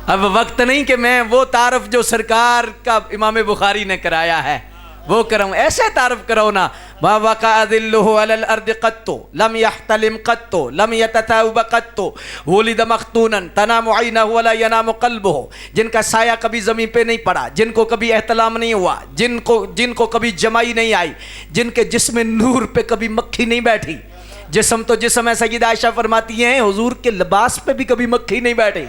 اب وقت نہیں کہ میں وہ تعارف جو سرکار کا امام بخاری نے کرایا ہے وہ کروں، ایسے تعارف کرو نا. ما وقع ذلہ علی الارض قط لم يحتلم قط لم يتثاوب قط ولد مختونا تنام عینہ ولا ینام قلبہ. جن کا سایہ کبھی زمین پہ نہیں پڑا، جن کو کبھی احتلام نہیں ہوا، جن کو کبھی جمائی نہیں آئی، جن کے جسم نور پہ کبھی مکھی نہیں بیٹھی. جسم تو جسم ہے، سیدہ عائشہ فرماتی ہیں حضور کے لباس پہ بھی کبھی مکھی نہیں بیٹھی،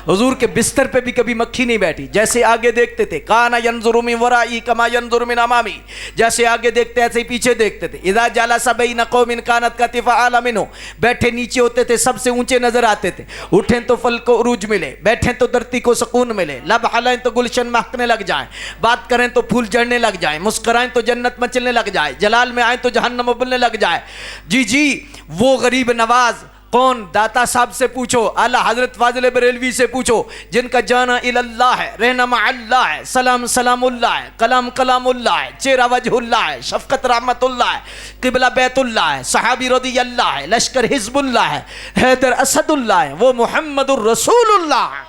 حضور کے بستر پہ بھی کبھی مکھی نہیں بیٹھی. جیسے آگے دیکھتے تھے کانا ینظر من ورائی کما ینظر من امامی، جیسے آگے دیکھتے ایسے ہی پیچھے دیکھتے تھے. اذا جلس بین قوم کانت کتف اعلی منہ، بیٹھے نیچے ہوتے تھے سب سے اونچے نظر آتے تھے. اٹھیں تو فل کو عروج ملے، بیٹھیں تو دھرتی کو سکون ملے، لب ہلائیں تو گلشن مہکنے لگ جائیں، بات کریں تو پھول جھڑنے لگ جائیں، مسکرائیں تو جنت مچلنے لگ جائے، جلال میں آئیں تو جہنم ابلنے لگ جائے. جی وہ غریب نواز کون؟ داتا صاحب سے پوچھو، اعلیٰ حضرت فاضل بریلوی سے پوچھو، جن کا جانا اللہ ہے، رہنا مع اللہ ہے، سلام سلام اللہ ہے، کلام کلام اللہ ہے، چہرہ وجہ اللہ ہے، شفقت رحمت اللہ ہے، قبلہ بیت اللہ ہے، صحابی رضی اللہ ہے، لشکر حزب اللہ ہے، حیدر اسد اللہ ہے، وہ محمد الرسول اللہ ہے.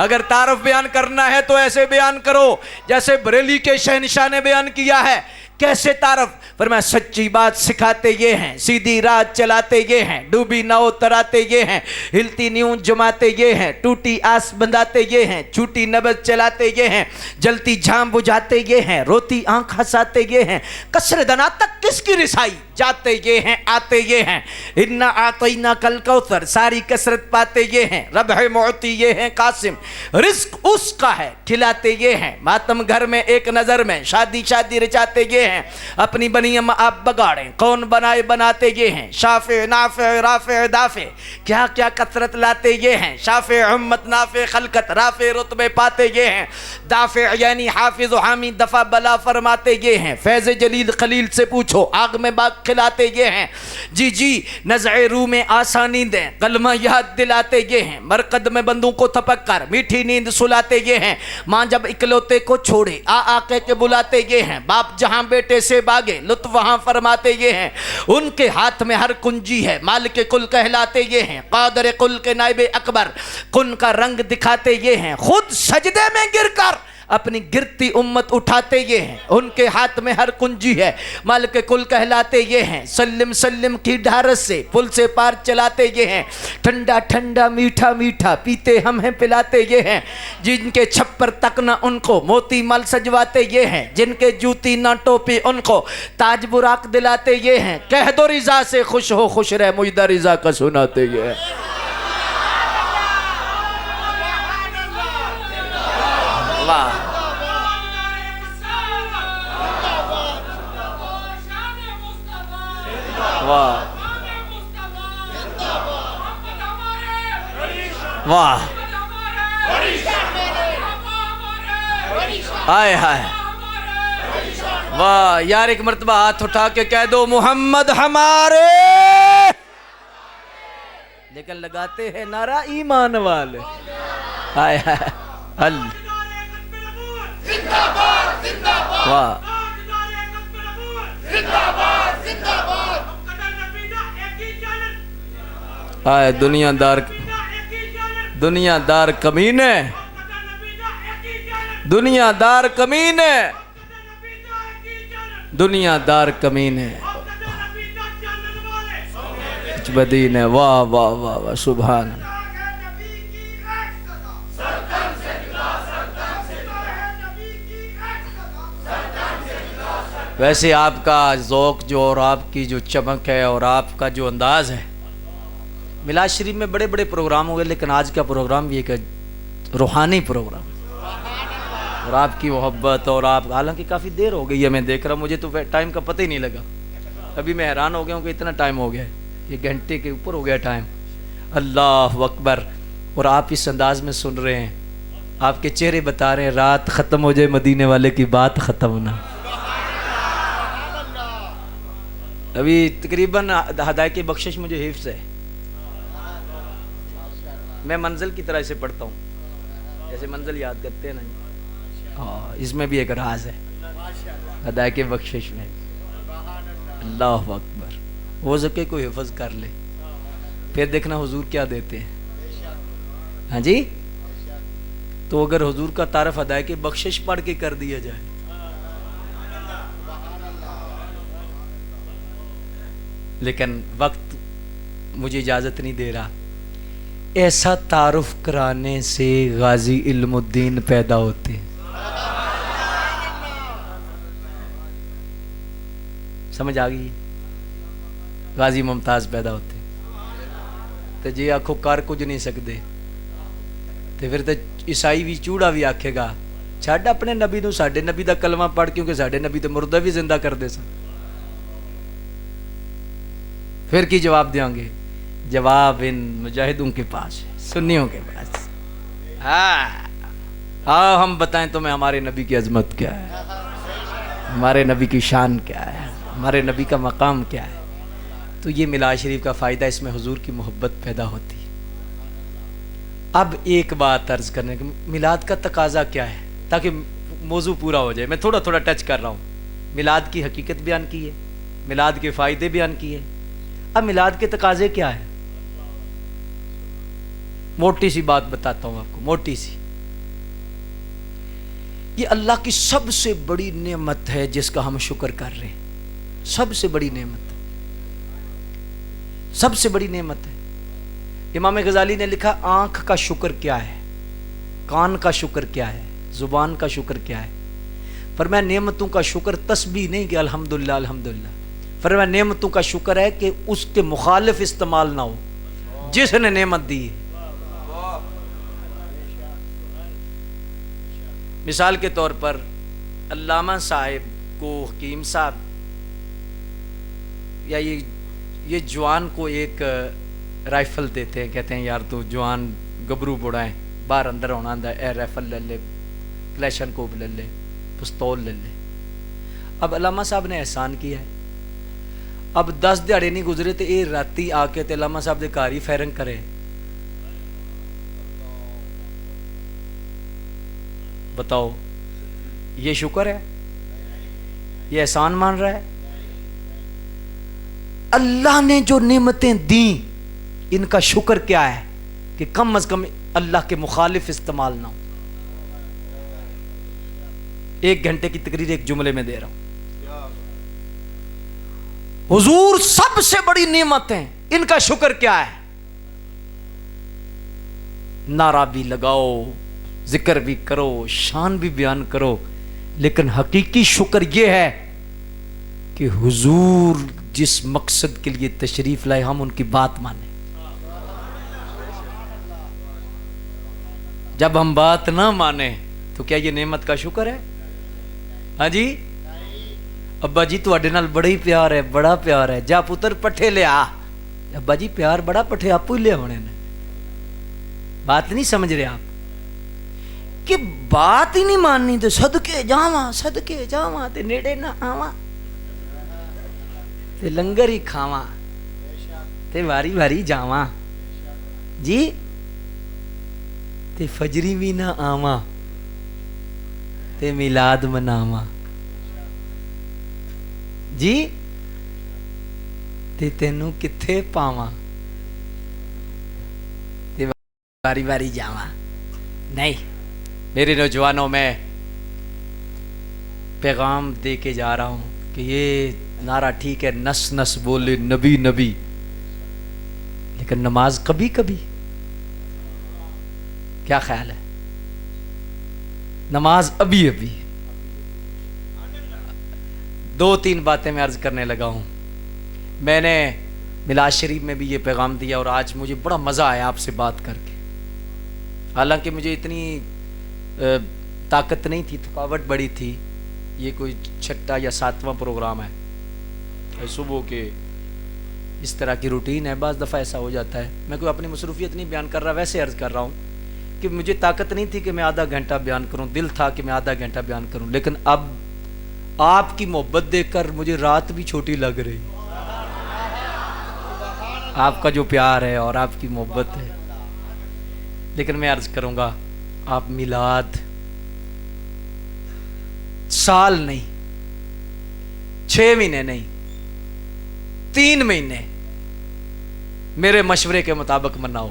اگر تعارف بیان کرنا ہے تو ایسے بیان کرو جیسے بریلی کے شہنشاہ نے بیان کیا ہے. کیسے تعارف؟ فرمایا سچی بات سکھاتے یہ ہیں، سیدھی رات چلاتے یہ ہیں، ڈوبی ناؤ تراتے یہ ہیں، ہلتی نیوں جماتے یہ ہیں، ٹوٹی آس بنداتے یہ ہیں، چھوٹی نبض چلاتے یہ ہیں، جلتی جھام بجھاتے یہ ہیں، روتی آنکھ ہنساتے یہ ہیں، کسر دنا تک کس کی رسائی، جاتے یہ ہیں آتے یہ ہیں، انا اعطینا کل کوثر، ساری کثرت پاتے یہ ہیں، ربح معطی یہ ہیں قاسم، رزق اس کا ہے کھلاتے یہ ہیں، ماتم گھر میں ایک نظر میں، شادی شادی رچاتے یہ ہیں، اپنی بنی آپ بگاڑیں، کون بنائے بناتے یہ ہیں، شافع نافع رافع دافع، کیا کیا کثرت لاتے یہ ہیں، شافع امت نافع خلقت، رافع رتبے پاتے یہ ہیں، دافع یعنی حافظ و حامی دفع بلا فرماتے یہ ہیں، فیض جلیل خلیل سے پوچھو آگ میں باغ کھلاتے یہ ہیں. جی نزع روح میں آسانی دیں، کلمہ یاد دلاتے یہ ہیں، مرقد میں بندوں کو تھپک کر میٹھی نیند سلاتے یہ ہیں، ماں جب اکلوتے کو چھوڑے آ کہہ کے بلاتے یہ ہیں، باپ جہاں بیٹے سے باگے لطف وہاں فرماتے یہ ہیں، ان کے ہاتھ میں ہر کنجی ہے، مالک کل کہلاتے یہ ہیں، قادر کل کے نائب اکبر، کن کا رنگ دکھاتے یہ ہیں، خود سجدے میں گر کر اپنی گرتی امت اٹھاتے یہ ہیں، ان کے ہاتھ میں ہر کنجی ہے، مالک کل کہلاتے یہ ہیں، سلم سلم کی ڈھارس سے پل سے پار چلاتے یہ ہیں، ٹھنڈا ٹھنڈا میٹھا میٹھا پیتے ہم ہیں پلاتے یہ ہیں، جن کے چھپر تک نہ ان کو موتی مال سجواتے یہ ہیں، جن کے جوتی نہ ٹوپی ان کو تاج براق دلاتے یہ ہیں، کہہ دو رضا سے خوش ہو خوش رہ مجدہ رضا کا سناتے یہ ہیں. واہ واہ واہ ہائے ہائے واہ یار، ایک مرتبہ ہاتھ اٹھا کے کہہ دو محمد ہمارے، لیکن لگاتے ہیں نعرہ ایمان والے. ہائے ہائے اللہ واہ آئے دنیا دار کمینے، دنیا دار کمینے، دنیا دار کمینے کچھ بدین ہے. واہ واہ واہ واہ سبحان اللہ. ویسے آپ کا ذوق جو اور آپ کی جو چمک ہے اور آپ کا جو انداز ہے، میلاد شریف میں بڑے بڑے پروگرام ہوئے، لیکن آج کا پروگرام بھی ایک روحانی پروگرام، اور آپ کی محبت اور آپ، حالانکہ کافی دیر ہو گئی ہے میں دیکھ رہا ہوں، مجھے تو ٹائم کا پتہ ہی نہیں لگا، ابھی میں حیران ہو گیا ہوں کہ اتنا ٹائم ہو گیا ہے، یہ گھنٹے کے اوپر ہو گیا ٹائم. اللہ اکبر. اور آپ اس انداز میں سن رہے ہیں، آپ کے چہرے بتا رہے ہیں رات ختم ہو جائے مدینے والے کی بات ختم ہونا. ابھی تقریباً ہدایت کی بخشش مجھے حفظ ہے، میں منزل کی طرح اسے پڑھتا ہوں، جیسے منزل یاد کرتے ہیں نا، اس میں بھی ایک راز ہے ہدایت کی بخشش میں. اللہ اکبر. ہو سکے کوئی حفظ کر لے، پھر دیکھنا حضور کیا دیتے ہیں. ہاں جی، تو اگر حضور کا تعارف ادا ہے کہ بخشش پڑھ کے کر دیا جائے، لیکن وقت مجھے اجازت نہیں دے رہا. ایسا تعارف کرانے سے غازی علم الدین پیدا ہوتے ہیں. سمجھ آ گئی؟ غازی ممتاز پیدا ہوتے تو جی آخو کر کچھ نہیں سکتے، تو پھر تو عیسائی بھی چوڑا بھی آکھے گا چھڈ اپنے نبی نو، ساڈے نبی دا کلمہ پڑھ، کیونکہ ساڈے نبی تو مردہ بھی زندہ کرتے سن. پھر کی جواب دیاں گے؟ جواب ان مجاہدوں کے پاس ہے، سنیوں کے پاس. ہاں ہم بتائیں تمہیں ہمارے نبی کی عظمت کیا ہے، ہمارے نبی کی شان کیا ہے، ہمارے نبی کا مقام کیا ہے. تو یہ میلاد شریف کا فائدہ، اس میں حضور کی محبت پیدا ہوتی ہے. اب ایک بات عرض کرنے کی، میلاد کا تقاضا کیا ہے، تاکہ موضوع پورا ہو جائے. میں تھوڑا تھوڑا ٹچ کر رہا ہوں. میلاد کی حقیقت بیان کی ہے، میلاد کے فائدے بیان کیے. اب میلاد کے تقاضے کیا ہے؟ موٹی سی بات بتاتا ہوں آپ کو، موٹی سی. یہ اللہ کی سب سے بڑی نعمت ہے جس کا ہم شکر کر رہے ہیں. سب سے بڑی نعمت، سب سے بڑی نعمت ہے. امام غزالی نے لکھا آنکھ کا شکر کیا ہے، کان کا شکر کیا ہے، زبان کا شکر کیا ہے. فرمایا نعمتوں کا شکر تسبیح نہیں کہ الحمدللہ الحمدللہ. فرمایا نعمتوں کا شکر ہے کہ اس کے مخالف استعمال نہ ہو جس نے نعمت دی ہے. مثال کے طور پر علامہ صاحب کو حکیم صاحب یا یہ جوان کو ایک رائفل دیتے ہیں، کہتے ہیں یار تو جوان گبرو بڑا ہے، باہر اندر ہونا آندا ہے، اے رائفل لے لے، کلیشن کوپ لے لے، پستول لے لے. اب علامہ صاحب نے احسان کیا ہے. اب 10 دیہڑے نہیں گزرے تو یہ راتی آ کے علامہ صاحب دے گھر ہی فائرنگ کرے. بتاؤ یہ شکر ہے؟ یہ احسان مان رہا ہے؟ اللہ نے جو نعمتیں دیں ان کا شکر کیا ہے کہ کم از کم اللہ کے مخالف استعمال نہ ہو. 1 گھنٹے کی تقریر ایک جملے میں دے رہا ہوں. حضور سب سے بڑی نعمت ہیں، ان کا شکر کیا ہے؟ نعرہ بھی لگاؤ، ذکر بھی کرو، شان بھی بیان کرو، لیکن حقیقی شکر یہ ہے کہ حضور جس مقصد کے لیے تشریف لائے ہم ان کی بات مانیں. جب ہم بات نہ مانیں تو کیا یہ نعمت کا شکر ہے؟ ہاں جی، ابا جی تواڈے نال بڑا ہی پیار ہے، بڑا پیار ہے، جا پتر پٹھے لے آ. ابا جی پیار بڑا، پٹھے آپ ہی لے آنے نے. بات نہیں سمجھ رہے آپ کہ بات ہی نہیں ماننی تو صدقے جاواں تے نیڑے نہ آواں تے لنگر ہی کھاواں تے واری واری جاواں جی تے فجری بھی نہ آواں تے میلاد مناواں جی تے تینوں کتھے پاواں تے واری واری جاواں. نہیں میرے نوجوانوں، میں پیغام دے کے جا رہا ہوں کہ یہ نعرہ ٹھیک ہے، نس نس بولے نبی نبی، لیکن نماز کبھی کبھی. کیا خیال ہے؟ نماز ابھی ابھی. 2-3 باتیں میں عرض کرنے لگا ہوں. میں نے میلاد شریف میں بھی یہ پیغام دیا اور آج مجھے بڑا مزہ آیا آپ سے بات کر کے. حالانکہ مجھے اتنی طاقت نہیں تھی، تھکاوٹ بڑی تھی. یہ کوئی 6واں یا 7واں پروگرام ہے صبح کے، اس طرح کی روٹین ہے. بعض دفعہ ایسا ہو جاتا ہے. میں کوئی اپنی مصروفیت نہیں بیان کر رہا، ویسے عرض کر رہا ہوں کہ مجھے طاقت نہیں تھی کہ میں آدھا گھنٹہ بیان کروں، دل تھا کہ میں آدھا گھنٹہ بیان کروں، لیکن اب آپ کی محبت دیکھ کر مجھے رات بھی چھوٹی لگ رہی. آپ کا جو پیار ہے اور آپ کی محبت ہے. لیکن میں عرض کروں گا، آپ میلاد سال نہیں، 6 مہینے نہیں، 3 مہینے میرے مشورے کے مطابق مناؤ.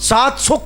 700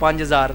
5,000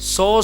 100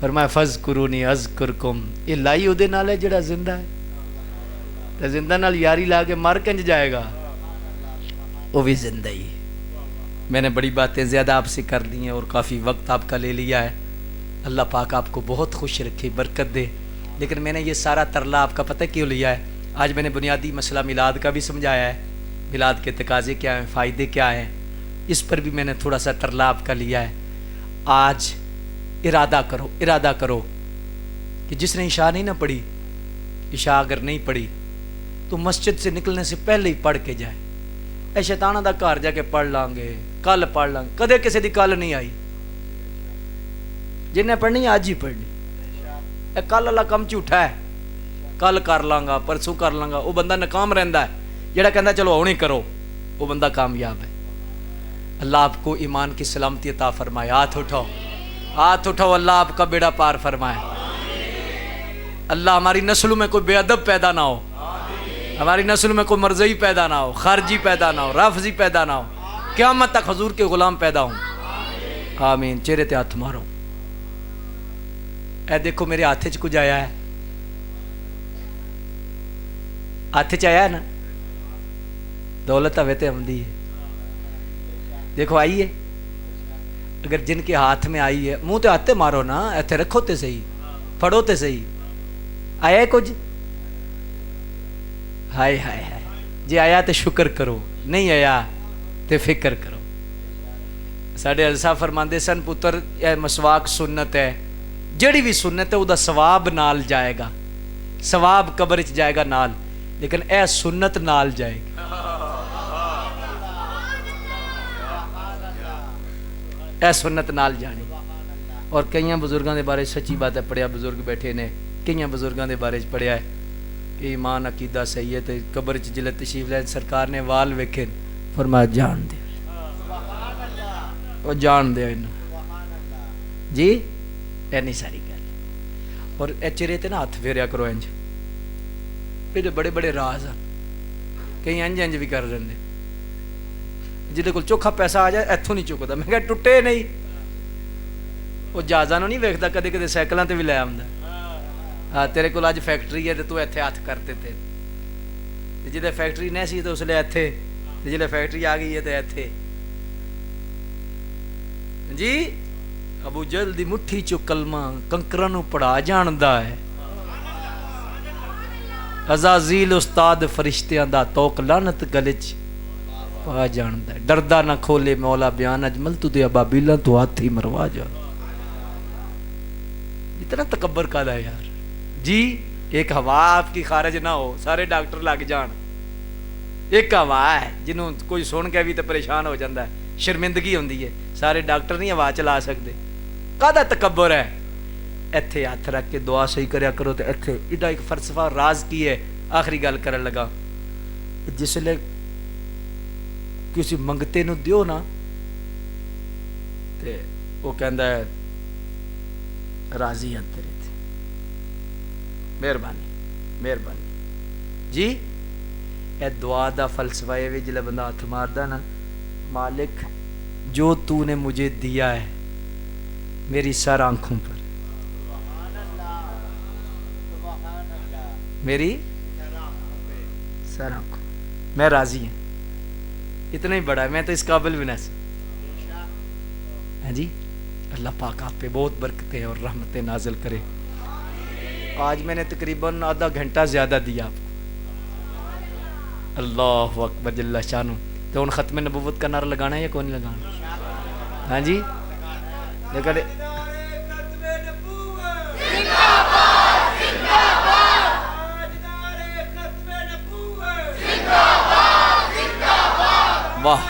فرمایا فذکرونی اذکرکم، یہ لائی اودے نال ہے جڑا زندہ ہے، تو زندہ نال یاری لا کے مر کنج جائے گا، وہ بھی زندہ ہی ہے۔ میں نے بڑی باتیں زیادہ آپ سے کر لی ہیں اور کافی وقت آپ کا لے لیا ہے، اللہ پاک آپ کو بہت خوش رکھے، برکت دے، لیکن میں نے یہ سارا ترلا آپ کا پتہ کیوں لیا ہے؟ آج میں نے بنیادی مسئلہ میلاد کا بھی سمجھایا ہے، میلاد کے تقاضے کیا ہیں، فائدے کیا ہیں، اس پر بھی میں نے تھوڑا سا ترلا آپ کا لیا ہے۔ آج ارادہ کرو کہ جس نے عشاء نہیں نہ پڑھی، عشاء اگر نہیں پڑھی تو مسجد سے نکلنے سے پہلے ہی پڑھ کے جائے۔ اے شیطانہ دا گھر جا کے پڑھ لیں گے، کل پڑھ لیں گے، کدے کسی دی کل نہیں آئی، جنہیں پڑھنی آج ہی پڑھنی، اے کل اللہ کم جھوٹا ہے، کل کر لاں گا، پرسوں کر لاں گا، وہ بندہ ناکام رہندا ہے، جڑا کہندا چلو ہوں ہی کرو وہ بندہ کامیاب ہے۔ اللہ آپ کو ایمان کی سلامتی عطا فرمائے۔ ہاتھ اٹھاؤ، اللہ آپ کا بیڑا پار فرمائے۔ اللہ ہماری نسلوں میں کوئی بے ادب پیدا نہ ہو، ہماری نسل میں کوئی مرضی پیدا نہ ہو، خارجی پیدا نہ ہو، رافضی پیدا نہ ہو، قیامت تک حضور کے غلام پیدا ہوں، آمین۔ چہرے تے ہاتھ مارو۔ اے دیکھو میرے ہاتھ چ کچھ آیا ہے، ہاتھ چ آیا ہے نا، دولت ہوے تے آمدی ہے، دیکھو آئی ہے، اگر جن کے ہاتھ میں آئی ہے، منہ تے ہاتھ مارو نا، ایتھے رکھو تے صحیح، پھڑو تے صحیح، آیا ہے کچھ؟ ہائے ہائے ہائے، جی آیا تو شکر کرو، نہیں آیا تو فکر کرو۔ ساڈے حضرت صاحب فرماندے سن، پتر اے مسواک سنت ہے، جڑی بھی سنت ہے وہ دا ثواب نال جائے گا، ثواب قبر چ جائے گا نال، لیکن اے سنت نال جائے گی۔ اے سنت نال جانی۔ اور کئیاں بزرگاں دے بارے سچی بات ہے، پڑھیا بزرگ بیٹھے نے، کئیاں بزرگاں دے بارے پڑھیا ہے کہ ایمان عقیدہ صحیح ہے، تے قبر چ جلے تشریف لے سرکار نے وال ویکھے، فرمایا جان دے، وہ جان دے انہوں جی، اینی ساری گل۔ اور اے چہرے تے نہ ہاتھ پھیریا کرو انج، یہ بڑے بڑے راز ہیں، کئی انج بھی کر رہے ہیں، جہدے کول چوکھا پیسہ آ جائے ایتھوں نہیں چکتا، میں کہا ٹوٹے نہیں، وہ جہازاں نوں نہیں ویکھدا، کدے کدے سائیکلاں تے بھی لے آوندا، ہاں تیرے کول اج فیکٹری ہے تے تو ایتھے ہاتھ کرتے تھے، جدے فیکٹری نہیں سی تو اس لیے ایتھے، جدے فیکٹری آ گئی ہے تے ایتھے جی۔ ابو جہل دی مٹھی چو کلمہ کنکراں نوں پڑھا جاندا ہے، عزازیل استاد فرشتیاں دا توق لعنت گلے چ پا جاندا ہے، ڈردا نہ کھولے مولا بیان، اجمل تو دے ابابیلاں تو ہاتھ ہی مروا جا۔ اتنا تکبر کا ہے یار جی، ایک ہوا آپ کی خارج نہ ہو سارے ڈاکٹر لگ جان، ایک ہوا ہے جنہوں کوئی سن کے بھی تو پریشان ہو جاتا ہے، شرمندگی ہوندی ہے، سارے ڈاکٹر نہیں ہوا چلا سکتے، کہدا تکبر ہے؟ ایتھے ہاتھ رکھ کے دعا صحیح کریا کرو، تو ایتھے ایڈا ایک فلسفہ راز کی ہے۔ آخری گل کرن لگا، جس لئے کسی منگتے نو دیو نا تے وہ کہندا ہے راضی ہیں تیرے تے، مہربانی مہربانی جی۔ اے دعا دا فلسفہ ہے، جلے بندہ ہاتھ ماردا نا، مالک جو تو نے مجھے دیا ہے میری سر آنکھوں پر، میری سر آنکھوں، میں راضی ہوں، اتنا ہی بڑا ہے، میں تو اس قابل بھی نہ ہاں جی۔ اللہ پاک آپ پہ بہت برکتیں اور رحمتیں نازل کرے۔ آج میں نے تقریباً آدھا گھنٹہ زیادہ دیا آپ کو، اللہ اکبر جل شانہ۔ تو ان ختم نبوت کا نعرہ لگانا ہے یا کون لگانا؟ ہاں جی لیکن واہ،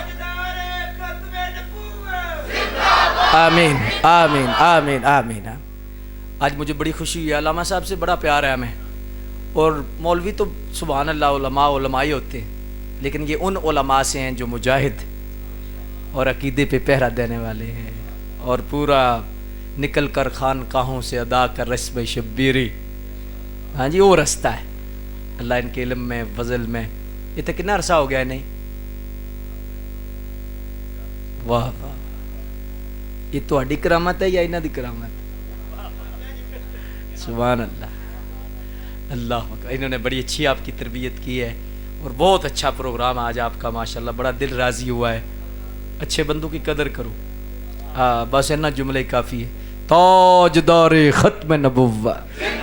آمین آمین آمین آمین۔ آج مجھے بڑی خوشی ہوئی ہے، علامہ صاحب سے بڑا پیار ہے ہمیں، اور مولوی تو سبحان اللہ علماء ہی ہوتے ہیں، لیکن یہ ان علماء سے ہیں جو مجاہد اور عقیدے پہ پہرا دینے والے ہیں، اور پورا نکل کر خانقاہوں سے ادا کر رسم شبیری، ہاں جی وہ رستہ ہے۔ اللہ ان کے علم میں فضل میں، یہ تو کتنا عرصہ ہو گیا ہے نہیں؟ واہ واہ، یہ تہاڈی کرامت ہے یا انہاں دی کرامت؟ سبحان اللہ، اللہ اکبر۔ انہوں نے بڑی اچھی آپ کی تربیت کی ہے اور بہت اچھا پروگرام آج آپ کا ماشاءاللہ، بڑا دل راضی ہوا ہے۔ اچھے بندوں کی قدر کرو، ہاں بس اتنا جملے کافی ہے۔ تاجدار ختم نبوت